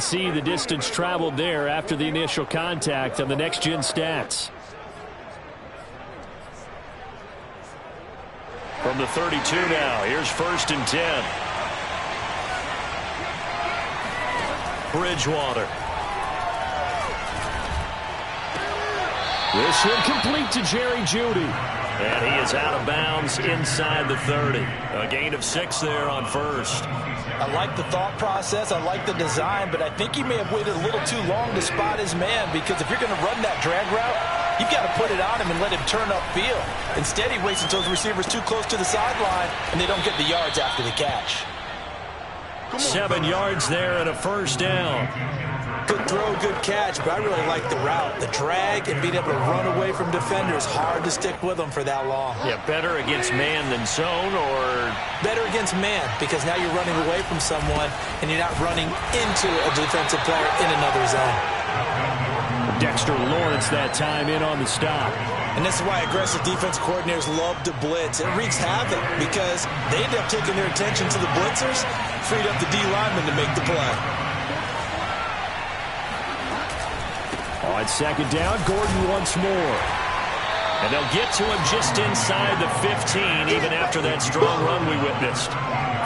can see the distance traveled there after the initial contact on the next-gen stats. From the 32 now, here's 1st and 10. Bridgewater. This one complete to Jerry Jeudy. And he is out of bounds inside the 30. A gain of 6 there on 1st. I like the thought process. I like the design, but I think he may have waited a little too long to spot his man, because if you're going to run that drag route, you've got to put it on him and let him turn upfield. Instead, he waits until the receiver's too close to the sideline, and they don't get the yards after the catch. 7 yards there and a 1st down. Good throw, good catch, but I really like the route. The drag and being able to run away from defenders, hard to stick with them for that long. Yeah, better against man than zone, or? Better against man, because now you're running away from someone and you're not running into a defensive player in another zone. Dexter Lawrence that time in on the stop. And this is why aggressive defense coordinators love to blitz. It wreaks havoc because they end up taking their attention to the blitzers, freed up the D lineman to make the play. On 2nd down, Gordon once more. And they'll get to him just inside the 15, even after that strong run we witnessed.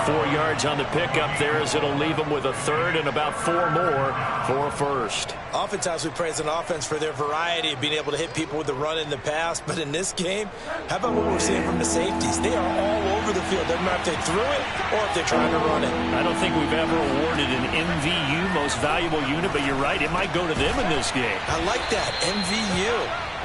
4 yards on the pickup there, as it'll leave them with a 3rd and about 4 more for a 1st. Oftentimes we praise an offense for their variety of being able to hit people with the run in the pass, but in this game, how about what we're seeing from the safeties? They are all over the field. Doesn't matter if they threw it or if they're trying to run it. I don't think we've ever awarded an MVU, most valuable unit, but you're right, it might go to them in this game. I like that, MVU.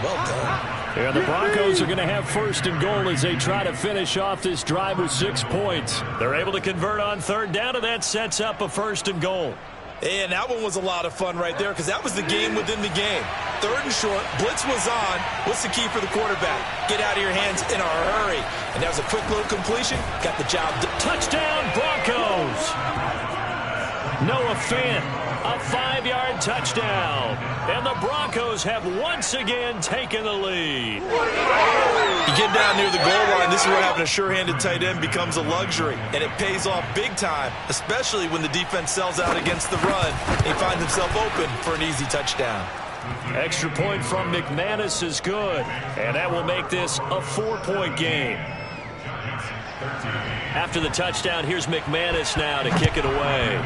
Well done. Yeah, the Broncos are going to have 1st and goal as they try to finish off this drive with 6 points. They're able to convert on 3rd down, and that sets up a 1st and goal. And that one was a lot of fun right there, because that was the game within the game. 3rd and short, blitz was on. What's the key for the quarterback? Get out of your hands in a hurry. And that was a quick little completion. Got the job done. Touchdown, Broncos. Noah Fant, a 5-yard touchdown. And the Broncos have once again taken the lead. You get down near the goal line, this is where having a sure-handed tight end becomes a luxury. And it pays off big time, especially when the defense sells out against the run. He finds himself open for an easy touchdown. Extra point from McManus is good. And that will make this a 4-point game. After the touchdown, here's McManus now to kick it away.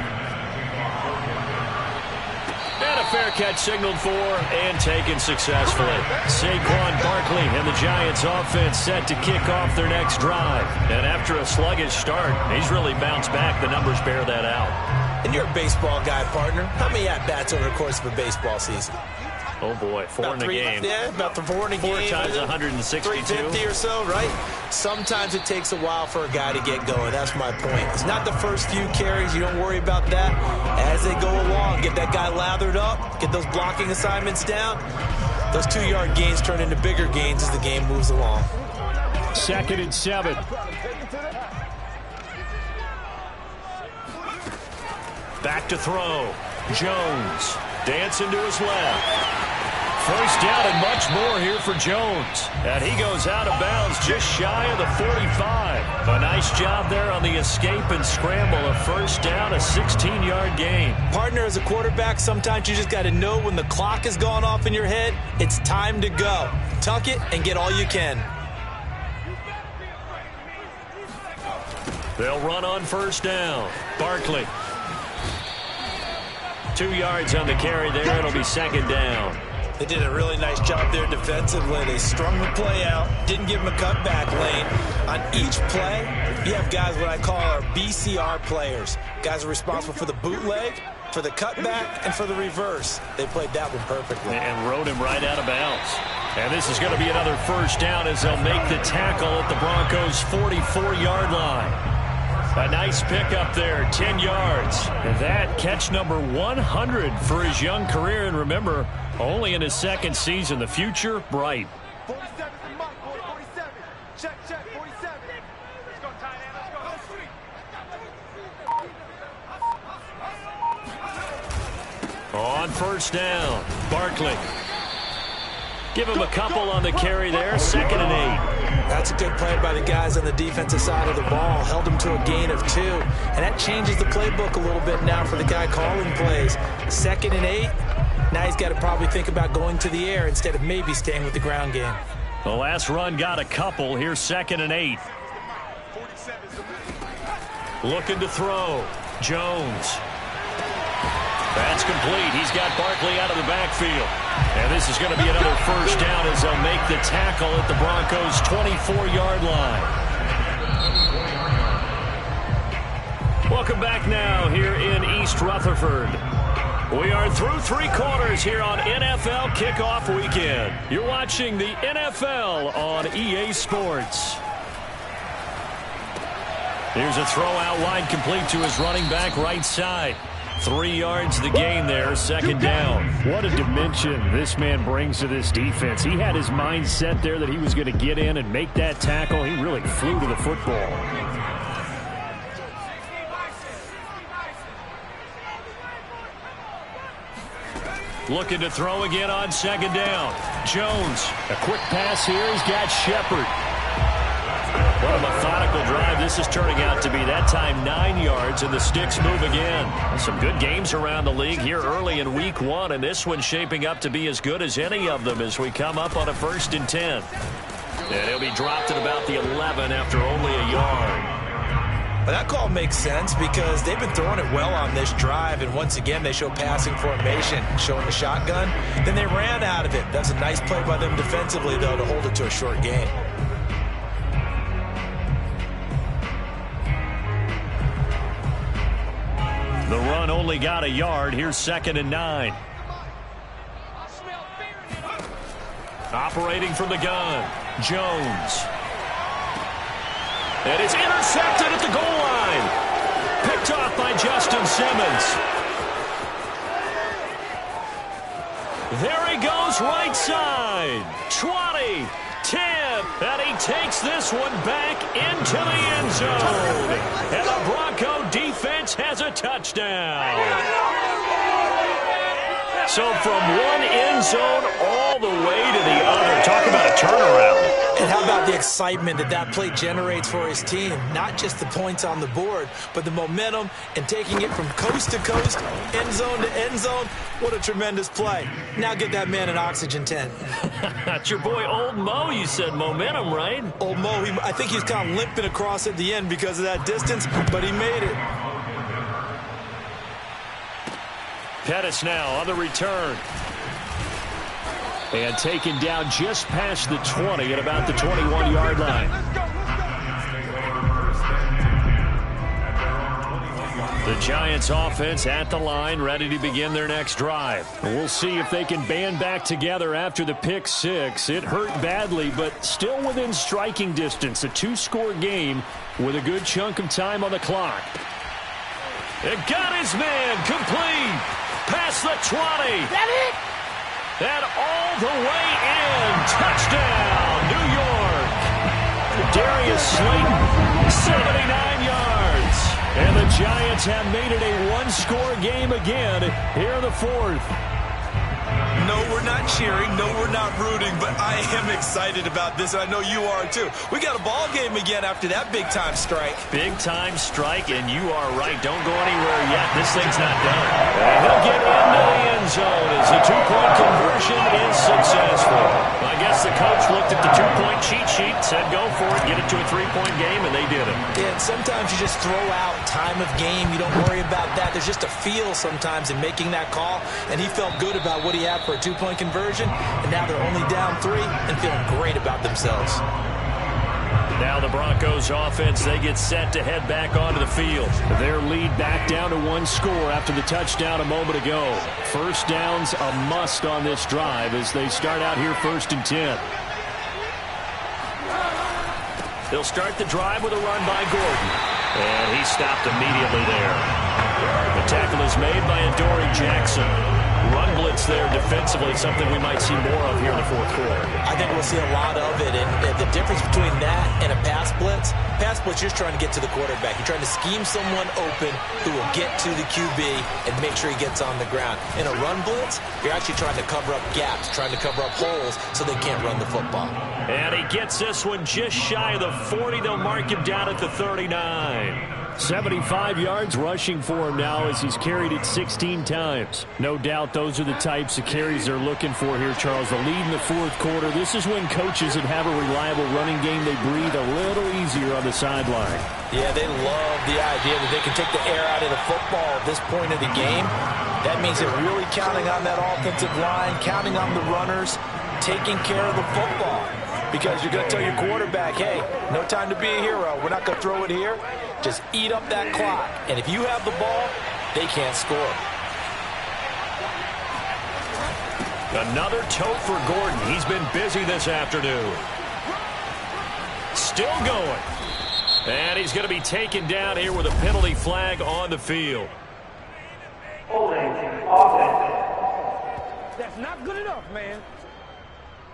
And a fair catch signaled for and taken successfully. Saquon Barkley and the Giants offense set to kick off their next drive. And after a sluggish start, he's really bounced back. The numbers bear that out. And you're a baseball guy, partner. How many at-bats over the course of a baseball season? Oh, boy, 4 in a game. Yeah, about 4 in a game. 4 times 162. 350 or so, right? Sometimes it takes a while for a guy to get going. That's my point. It's not the first few carries. You don't worry about that. As they go along, get that guy lathered up, get those blocking assignments down. Those 2-yard gains turn into bigger gains as the game moves along. 2nd and 7. Back to throw. Jones dancing to his left. 1st down and much more here for Jones. And he goes out of bounds just shy of the 45. A nice job there on the escape and scramble. A 1st down, a 16-yard gain. Partner, as a quarterback, sometimes you just got to know when the clock has gone off in your head, it's time to go. Tuck it and get all you can. They'll run on 1st down. Barkley. 2 yards on the carry there. It'll be 2nd down. They did a really nice job there defensively. They strung the play out, didn't give him a cutback lane. On each play, you have guys what I call our BCR players. Guys are responsible for the bootleg, for the cutback, and for the reverse. They played that one perfectly. And rode him right out of bounds. And this is going to be another 1st down as they'll make the tackle at the Broncos' 44-yard line. A nice pickup there, 10 yards. And that catch number 100 for his young career. And remember, only in his 2nd season. The future, bright. 47 from Mike, 47. Check, 47. Let's go, tight end, let's go. On 1st down, Barkley. Give him a couple on the carry there. 2nd and 8. That's a good play by the guys on the defensive side of the ball. Held him to a gain of 2. And that changes the playbook a little bit now for the guy calling plays. 2nd and 8. Now he's got to probably think about going to the air instead of maybe staying with the ground game. The last run got a couple. Here's 2nd and 8. Looking to throw. Jones. That's complete. He's got Barkley out of the backfield. And this is going to be another first down as they'll make the tackle at the Broncos' 24-yard line. Welcome back now here in East Rutherford. We are through 3 quarters here on NFL Kickoff Weekend. You're watching the NFL on EA Sports. Here's a throw out wide, complete to his running back right side. 3 yards the gain there, 2nd down. What a dimension this man brings to this defense. He had his mind set there that he was going to get in and make that tackle. He really flew to the football. Looking to throw again on 2nd down. Jones. A quick pass here. He's got Shepard. What a methodical drive this is turning out to be. That time 9 yards, and the sticks move again. Some good games around the league here early in week 1, and this one's shaping up to be as good as any of them as we come up on a 1st and 10. And he'll be dropped at about the 11 after only a yard. But that call makes sense because they've been throwing it well on this drive, and once again they show passing formation, showing the shotgun. Then they ran out of it. That's a nice play by them defensively, though, to hold it to a short gain. The run only got a yard. Here's 2nd and 9. Operating from the gun, Jones. And it's intercepted at the goal line. Picked off by Justin Simmons. There he goes, right side. 20, 10, and he takes this one back into the end zone. And the Bronco defense has a touchdown. So from one end zone all the way to the other. Talk about a turnaround. And how about the excitement that that play generates for his team? Not just the points on the board, but the momentum and taking it from coast to coast, end zone to end zone. What a tremendous play. Now get that man an oxygen tent. That's your boy Old Mo. You said momentum, right? Old Mo, I think he's kind of limping across at the end because of that distance, but he made it. Pettis now on the return. And taken down just past the 20 at about the 21-yard line. The Giants offense at the line, ready to begin their next drive. We'll see if they can band back together after the pick 6. It hurt badly, but still within striking distance. A 2-score game with a good chunk of time on the clock. It got his man complete. Past the 20. That it? And all the way in. Touchdown, New York. Darius Slayton, 79 yards. And the Giants have made it a 1-score game again here in the 4th. No, we're not cheering. No, we're not rooting, but I am excited about this, and I know you are too. We got a ball game again after that big-time strike. Big-time strike, and you are right. Don't go anywhere yet. This thing's not done. And he'll get into the end zone as the 2-point conversion is successful. I guess the coach looked at the 2-point cheat sheet, said go for it, get it to a 3-point game, and they did it. Yeah, and sometimes you just throw out time of game. You don't worry about that. There's just a feel sometimes in making that call, and he felt good about what he had for a 2-point conversion, and now they're only down 3 and feeling great about themselves. Now the Broncos offense, they get set to head back onto the field. Their lead back down to 1 score after the touchdown a moment ago. First down's a must on this drive as they start out here 1st and 10. They'll start the drive with a run by Gordon. And he stopped immediately there. The tackle is made by Adoree Jackson. Run blitz difference there defensively, something we might see more of here in the fourth quarter. I think we'll see a lot of it, and the difference between that and a pass blitz, you're just trying to get to the quarterback. You're trying to scheme someone open who will get to the QB and make sure he gets on the ground. In a run blitz, you're actually trying to cover up gaps, trying to cover up holes so they can't run the football. And he gets this one just shy of the 40. They'll mark him down at the 39. 75 yards rushing for him now as he's carried it 16 times. No doubt those are the types of carries they're looking for here, Charles. The lead in the fourth quarter. This is when coaches that have a reliable running game, they breathe a little easier on the sideline. Yeah, they love the idea that they can take the air out of the football at this point of the game. That means they're really counting on that offensive line, counting on the runners, taking care of the football. Because you're going to tell your quarterback, hey, no time to be a hero. We're not going to throw it here. Just eat up that clock. And if you have the ball, they can't score. Another tote for Gordon. He's been busy this afternoon. Still going. And he's going to be taken down here with a penalty flag on the field. That's not good enough, man.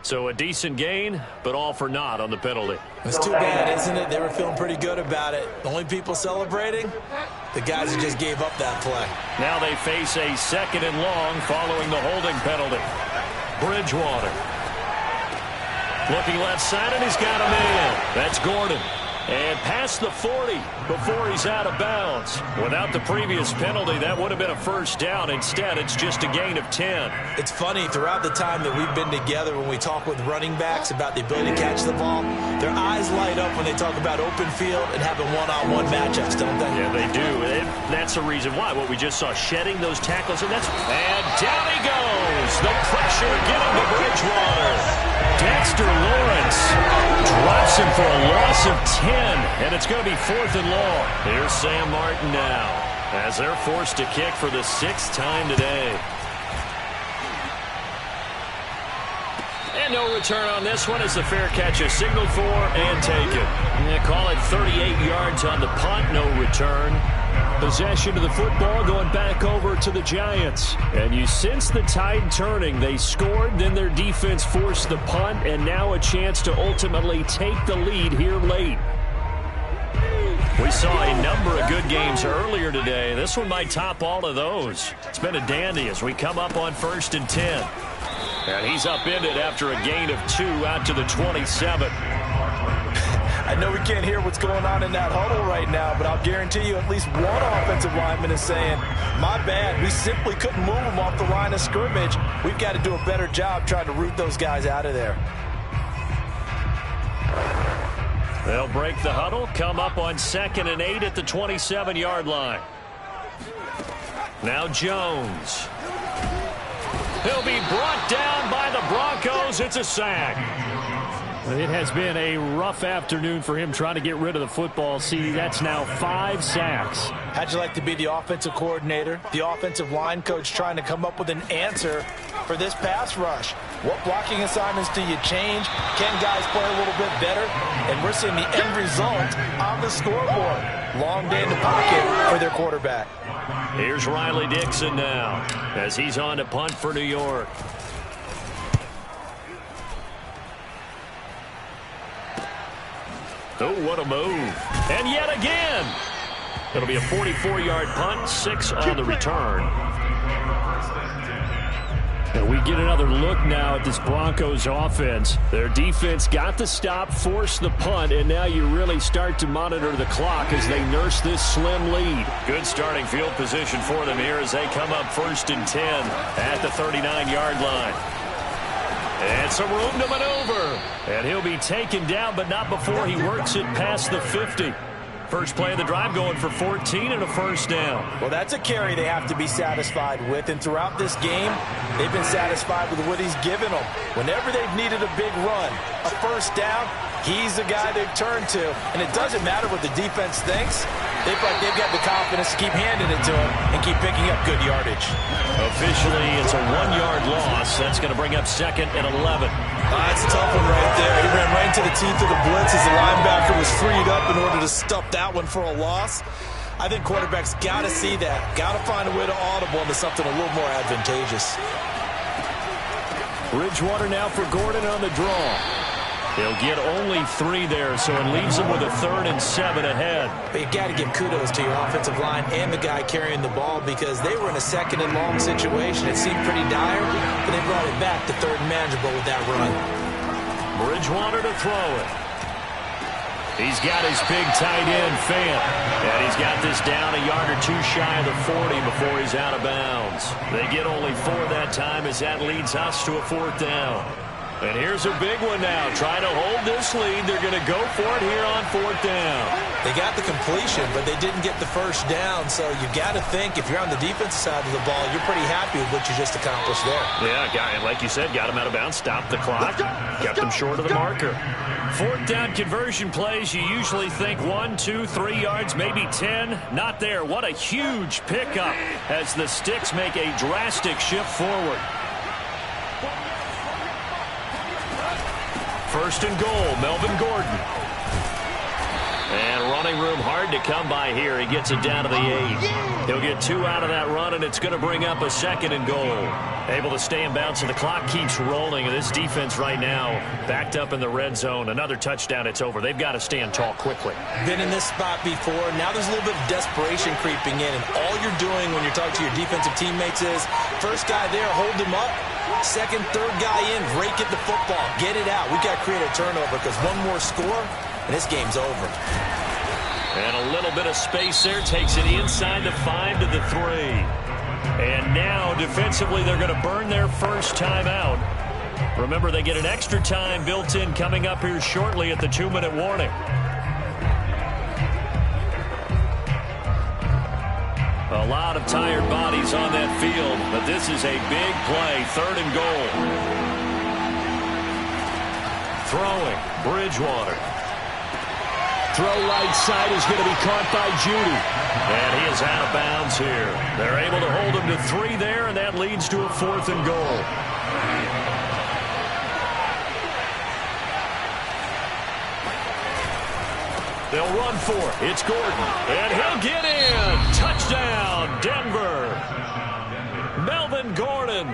So a decent gain, but all for naught on the penalty. It's too bad, isn't it? They were feeling pretty good about it. The only people celebrating, the guys who just gave up that play. Now they face a 2nd and long following the holding penalty. Bridgewater. Looking left side, and he's got a man. That's Gordon. And past the 40 before he's out of bounds. Without the previous penalty, that would have been a first down. Instead, it's just a gain of 10. It's funny, throughout the time that we've been together, when we talk with running backs about the ability to catch the ball, their eyes light up when they talk about open field and having one-on-one matchups, don't they? Yeah, they do. And that's the reason why. What we just saw, shedding those tackles. And down he goes. The pressure getting to Bridgewater. Dexter Lawrence drops him for a loss of 10, and it's going to be 4th and long. Here's Sam Martin now as they're forced to kick for the 6th time today. And no return on this one as the fair catch is signaled for and taken. Yeah, call it 38 yards on the punt, no return. Possession of the football going back over to the Giants. And you sense the tide turning. They scored, then their defense forced the punt, and now a chance to ultimately take the lead here late. We saw a number of good games earlier today. This one might top all of those. It's been a dandy as we come up on 1st and 10. And he's upended after a gain of 2 out to the 27. I know we can't hear what's going on in that huddle right now, but I'll guarantee you at least one offensive lineman is saying, my bad, we simply couldn't move them off the line of scrimmage. We've got to do a better job trying to root those guys out of there. They'll break the huddle, come up on 2nd and 8 at the 27-yard line. Now Jones. He'll be brought down by the Broncos. It's a sack. It has been a rough afternoon for him trying to get rid of the football. See, that's now 5 sacks. How'd you like to be the offensive coordinator, the offensive line coach trying to come up with an answer for this pass rush? What blocking assignments do you change? Can guys play a little bit better? And we're seeing the end result on the scoreboard. Long day in the pocket for their quarterback. Here's Riley Dixon now as he's on to punt for New York. Oh, what a move. And yet again. It'll be a 44-yard punt, 6 on the return. And we get another look now at this Broncos offense. Their defense got the stop, forced the punt, and now you really start to monitor the clock as they nurse this slim lead. Good starting field position for them here as they come up 1st and 10 at the 39-yard line. And some room to maneuver. And he'll be taken down, but not before he works it past the 50. First play of the drive going for 14 and a first down. Well, that's a carry they have to be satisfied with. And throughout this game, they've been satisfied with what he's given them. Whenever they've needed a big run, a first down, he's the guy they've turned to. And it doesn't matter what the defense thinks. They've got the confidence to keep handing it to him and keep picking up good yardage. Officially, it's a 1-yard loss. That's going to bring up 2nd and 11. That's a tough one right there. He ran right into the teeth of the blitz as the linebacker was freed up in order to stuff that one for a loss. I think quarterbacks got to see that. Got to find a way to audible into something a little more advantageous. Bridgewater now for Gordon on the draw. He'll get only 3 there, so it leaves him with a 3rd and 7 ahead. But you got to give kudos to your offensive line and the guy carrying the ball because they were in a 2nd and long situation. It seemed pretty dire, but they brought it back to 3rd and manageable with that run. Bridgewater to throw it. He's got his big tight end, Fant. And he's got this down a yard or 2 shy of the 40 before he's out of bounds. They get only 4 that time as that leads us to a 4th down. And here's a big one now. Trying to hold this lead. They're going to go for it here on 4th down. They got the completion, but they didn't get the 1st down. So you got to think if you're on the defensive side of the ball, you're pretty happy with what you just accomplished there. Yeah, like you said, got him out of bounds, stopped the clock, kept him short of the marker. 4th down conversion plays, you usually think 1, 2, 3 yards, maybe 10. Not there. What a huge pickup as the Sticks make a drastic shift forward. 1st and goal, Melvin Gordon. And running room hard to come by here. He gets it down to the 8. He'll get 2 out of that run, and it's going to bring up a 2nd and goal. Able to stay in bounds, and the clock keeps rolling. And this defense right now backed up in the red zone. Another touchdown, it's over. They've got to stand tall quickly. Been in this spot before. Now there's a little bit of desperation creeping in, and all you're doing when you're talking to your defensive teammates is, first guy there, hold him up. 2nd, 3rd guy in, rake at the football. Get it out. We've got to create a turnover because one more score, and this game's over. And a little bit of space there. Takes it inside the 5 to the 3. And now, defensively, they're going to burn their 1st timeout. Remember, they get an extra time built in coming up here shortly at the 2-minute warning. A lot of tired bodies on that field, but this is a big play. 3rd and goal. Throwing, Bridgewater. Throw right side is going to be caught by Judy. And he is out of bounds here. They're able to hold him to 3 there, and that leads to a 4th and goal. They'll run for it. It's Gordon. And he'll get in. Touchdown, Denver. Melvin Gordon.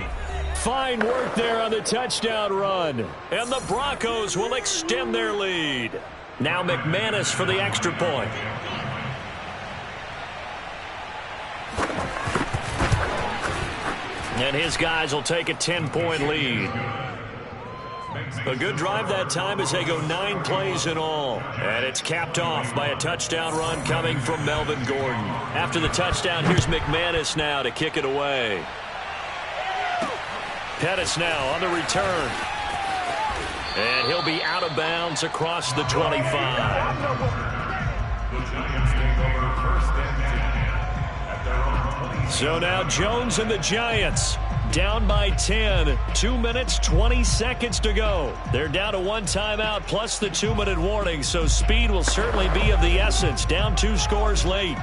Fine work there on the touchdown run. And the Broncos will extend their lead. Now McManus for the extra point. And his guys will take a 10-point lead. A good drive that time as they go 9 plays in all. And it's capped off by a touchdown run coming from Melvin Gordon. After the touchdown, here's McManus now to kick it away. Pettis now on the return. And he'll be out of bounds across the 25. So now Jones and the Giants down by 10. 2 minutes, 20 seconds to go. They're down to 1 timeout plus the 2-minute warning, so speed will certainly be of the essence. Down 2 scores late.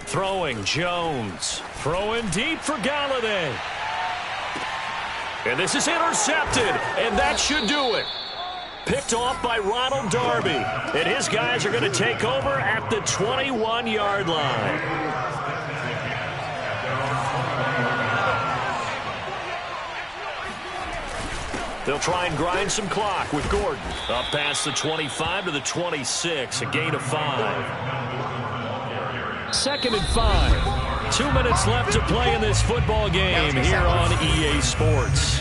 Throwing, Jones. Throwing deep for Galladay. And this is intercepted, and that should do it. Picked off by Ronald Darby. And his guys are going to take over at the 21-yard line. They'll try and grind some clock with Gordon. Up past the 25 to the 26, a gain of 5. 2nd and 5. 2 minutes left to play in this football game here on EA Sports.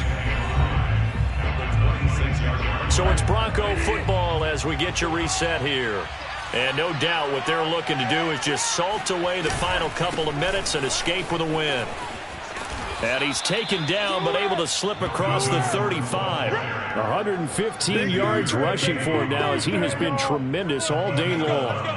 So it's Bronco football as we get you reset here. And no doubt what they're looking to do is just salt away the final couple of minutes and escape with a win. And he's taken down but able to slip across the 35. 115 yards rushing for him now as he has been tremendous all day long.